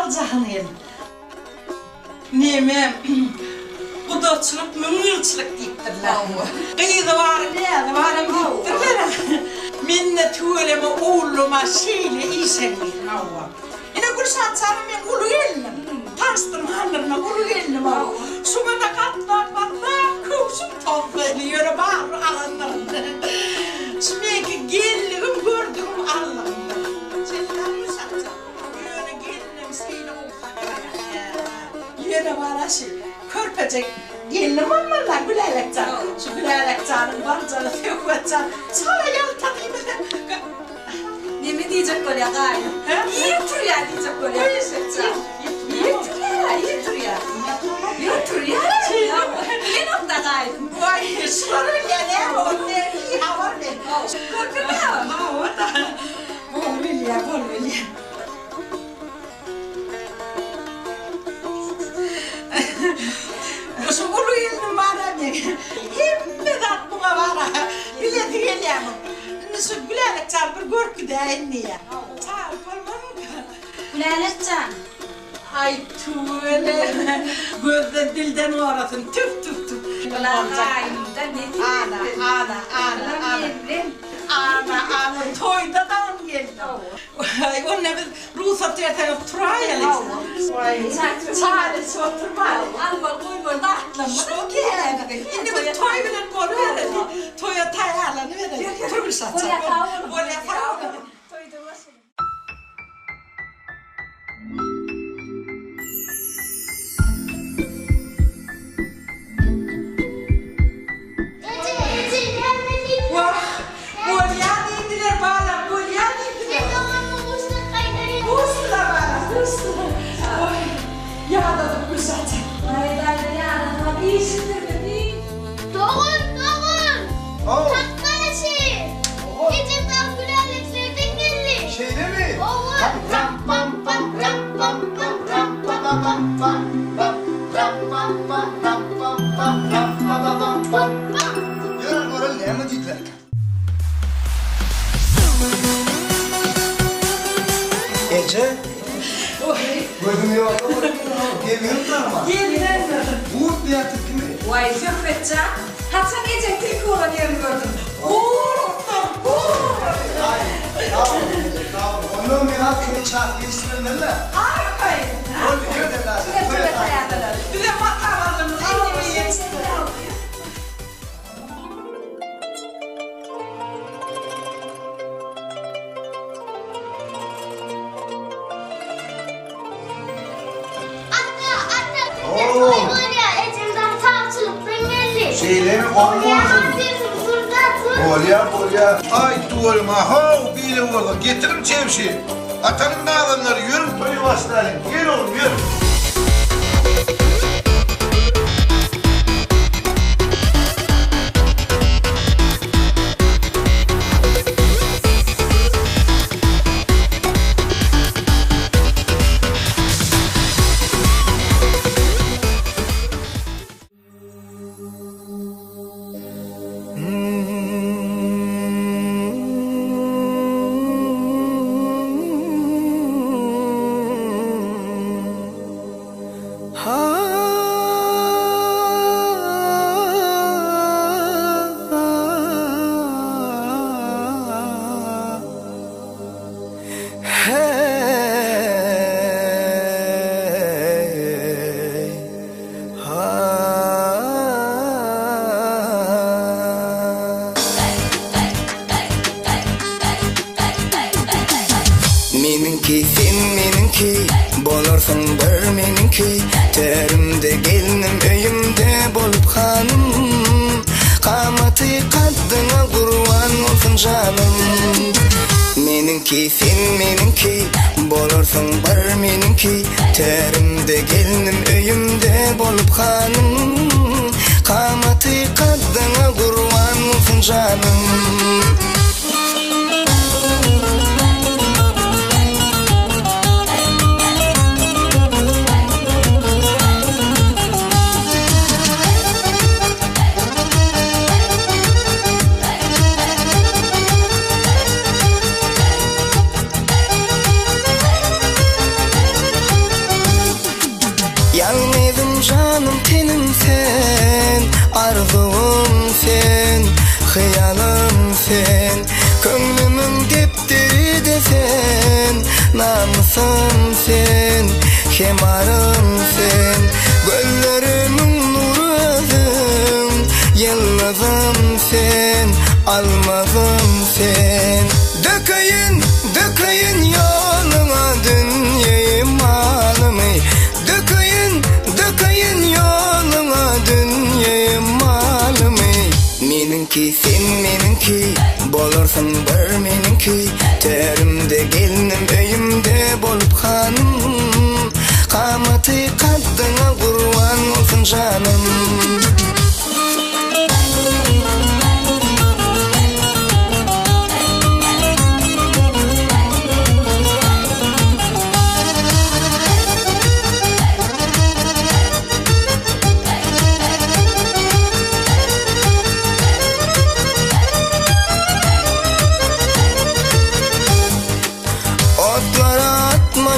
alacağın el. Neyme, bu doçluk mümürçlük deyiptirler. Kıyıda var, ne var deyiptirler. Minne tüyleme oğluma şeyle iyisengir. Yine Gülşat canım ben ulu geldim. Tanıştırım hanlarına ulu geldim. Sumada katlar kuvsum toplayla yürü bağır ağınlarında. Şimdi geldim gördüm Allah'ımda. Senin Gülşat canım. Yürü geldim seni yürü var şey. Körpecek gelinim onlarla gülerek canım. Şu gülerek canım var canım. Fevkat canım. Sana yaltadayım. Ne mi diyecek böyle gayrı? İyi otur ya diyecek böyle. İyi otur ya, iyi otur ya. İyi otur ya. Ne nokta gayrı? Vay, şurada ne var? İyi hava ne? Korkun ya. Hava da. Bol bilya. Şu ulu yılın var ne? Himmedat buna var. Bileti geleyim. Şu gülerek çal bir görkü de enniye. Çal kolmanın. Gülerek can. Ay tuğle. Gözden dilden uğrasın. Tüf. Gayrı'da ne diyecek? Ana. Toydadan geldi. Ay onunla biz ruhsat yerden oturayalım. Çaresi oturmayalım. Alma koyma da atlama. Çok iyi. Şimdi biz toy bilen konu verelim. Toya tayarlanı verelim. Tur satacak. Oraya kavuralım. Toyda başlayalım. Şeyde mi? Yürü böyle ne mi diyecekler? Ece? Gözüm yok. Geliyorum tanıma. Uğur diye tepki mi? Vay Zülfetcan. Hasan Ece tilki olan yerini gördüm. Onun bir hakkını çarpı istiyorlar da. Hayır. Öyle diyor da lazım. Şöyle hayatlar. Bir de bakalım. Şeyleri Olya. Ay tuvalım ha. Bile orada. Getirim çevşi. Atanın dağlanları yürü toyu vasılayım. Yürü oğlum yürü. Meninki bolursun bir meninki terimde gelinim öyümde bolup hanım qamatı qaddına kurban olsun canım meninki sen meninki bolursun bir meninki terimde gelinim öyümde bolup hanım qamatı qaddına kurban olsun canım Canım canım tenim sen, arzum sen, hıyalım sen, köngülümün depteri de sen, namusum sen, kemarım sen, gözlerimin nuru özün, yıldızım sen, almazım sen. Dökayın, dökayın yoluna dünyayı malımı, dökayın, dökayın yoluna dünyayı malımı. Meninki sen meninki, bolursun bir meninki, terimde gelinim öyümde bolup hanım, kamatı kaddına kurban olsun canım.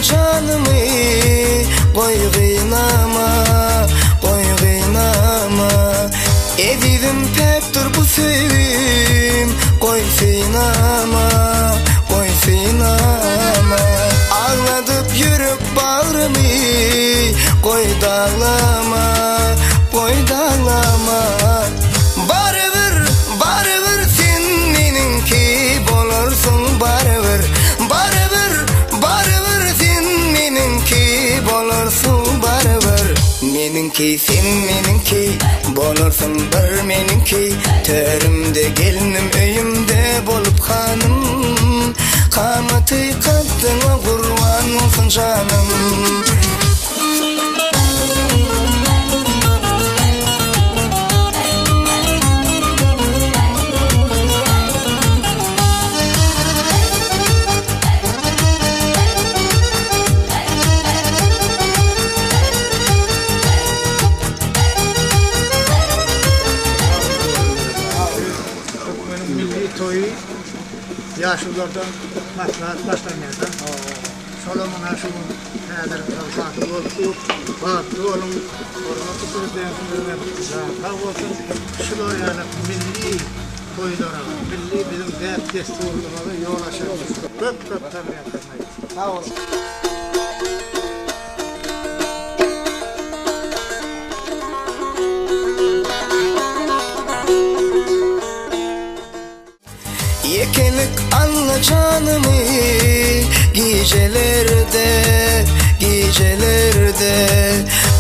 Canımı koy kıynama, koy kıynama. Edivim pektir bu sevim, koy sinama, koy sinama. Ağladıp yürüp bağrımı, koy dağlama, koy dağlama. Barıvır, barıvır sen meninki bolursun barıvır, barıvır, barıvır meninki bolursun barıvır. Meninki sen meninki, bolursun bir meninki, terimde gelinim öyümde bolup hanım, kamatı kaddına kurban olsun canım. Yaşlılardan maslahat başlanmadan Solomon Aşım'ın nedir kalfatı olsun, batı olun, orası sözlerinde tav olsun, şular yani milli toylara, milli bizim dert desturlarına yol aşağımız. Köp tabi yapmayız. Sağ olun. Yekelik anla canımı, gecelerde, gecelerde,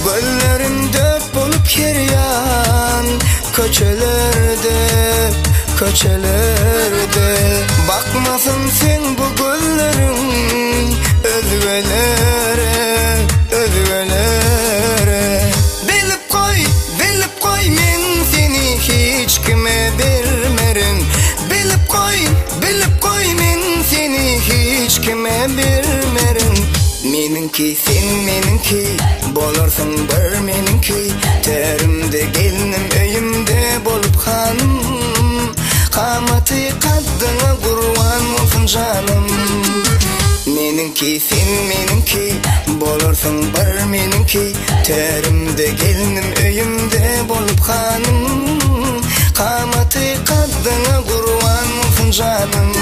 göllerim dört bolup keryan, köçelerde, köçelerde. Bakmasın sen bu göllerin özgölere, özgölere. Bilip koy men seni hiç kime vermerim. Bilip koy men seni hiç kime vermerim. Meninki sen meninki, bolursun bir meninki, terimde gelinim öyümde bolup hanım, kamatı kaddına kurban olsun canım. Meninki sen meninki, bolursun bir meninki, terimde gelinim öyümde bolup hanım, kamatı kaddına kurban olsun canım.